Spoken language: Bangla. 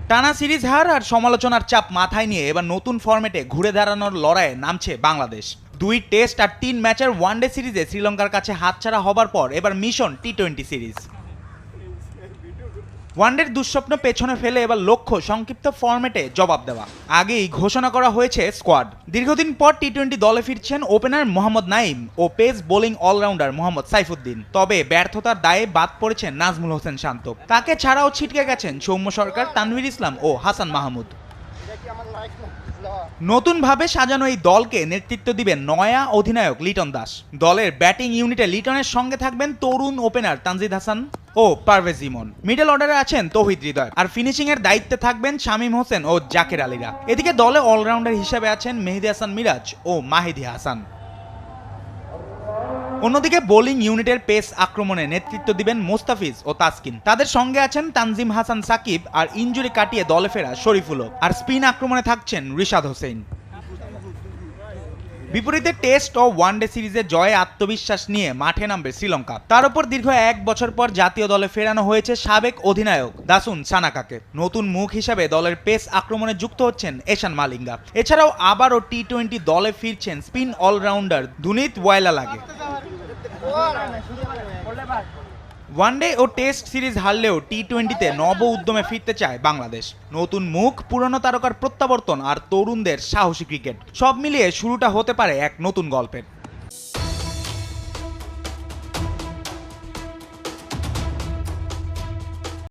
টানা সিরিজ হার আর সমালোচনার চাপ মাথায় নিয়ে এবার নতুন ফরম্যাটে ঘুরে দাঁড়ানোর লড়াইয়ে নামছে বাংলাদেশ। 2 টেস্ট আর 3 ম্যাচের ওয়ানডে সিরিজে শ্রীলঙ্কার কাছে হাতছাড়া হবার পর এবার মিশন টি-20 সিরিজ। ওয়ানডের দুঃস্বপ্ন পেছনে ফেলে এবার লক্ষ্য সংক্ষিপ্ত ফরম্যাটে জবাব দেওয়া। আগেই ঘোষণা করা হয়েছে স্কোয়াড। দীর্ঘদিন পর টি-20 দলে ফিরছেন ওপেনার মোহাম্মদ নাইম ও pace bowling allrounder Mohammad Saifuddin. তবে ব্যর্থতার দায়ে বাদ পড়েছেন নাজমুল হোসেন শান্ত। তাকে ছাড়াও ছিটকে গেছেন সৌম্য সরকার, তানভীর ইসলাম ও হাসান মাহমুদ। নতুনভাবে সাজানো এই দলকে নেতৃত্ব দিবেন নয়া অধিনায়ক লিটন দাস। দলের ব্যাটিং ইউনিটে লিটনের সঙ্গে থাকবেন তরুণ ওপেনার তানজিদ হাসান ও পারভেজ ইমন। মিডল অর্ডারে আছেন তৌহিদ হৃদয়, আর ফিনিশিং এর দায়িত্বে থাকবেন শামীম হোসেন ও জাকের আলীরা। এদিকে দলে অলরাউন্ডার হিসেবে আছেন মেহেদী হাসান মিরাজ ও মাহিদি হাসান। অন্যদিকে বোলিং ইউনিটের পেস আক্রমণে নেতৃত্ব দিবেন মোস্তাফিজ ও তাসকিন। তাদের সঙ্গে আছেন তানজিম হাসান সাকিব আর ইনজুরি কাটিয়ে দলে ফেরা শরীফুলও। আর স্পিন আক্রমণে থাকছেন রিশাদ হোসেন। বিপরীতে টেস্ট ও ওয়ানডে সিরিজে জয়ে আত্মবিশ্বাস নিয়ে মাঠে নামবে শ্রীলঙ্কা। তার উপর দীর্ঘ 1 বছর পর জাতীয় দলে ফেরানো হয়েছে সাবেক অধিনায়ক দাসুন সানাকাকে। নতুন মুখ হিসাবে দলের পেস আক্রমণে যুক্ত হচ্ছেন এশান মালিঙ্গা। এছাড়াও আবারও টি-20 দলে ফিরছেন স্পিন অলরাউন্ডার দুনিত ওয়াইলালাগে। ওয়ানডে ও টেস্ট সিরিজ হারলেও টি-20তে নব উদ্যমে ফিরতে চায় বাংলাদেশ। নতুন মুখ, পুরনো তারকার প্রত্যাবর্তন আর তরুণদের সাহসী ক্রিকেট, সব মিলিয়ে শুরুটা হতে পারে এক নতুন গল্পের।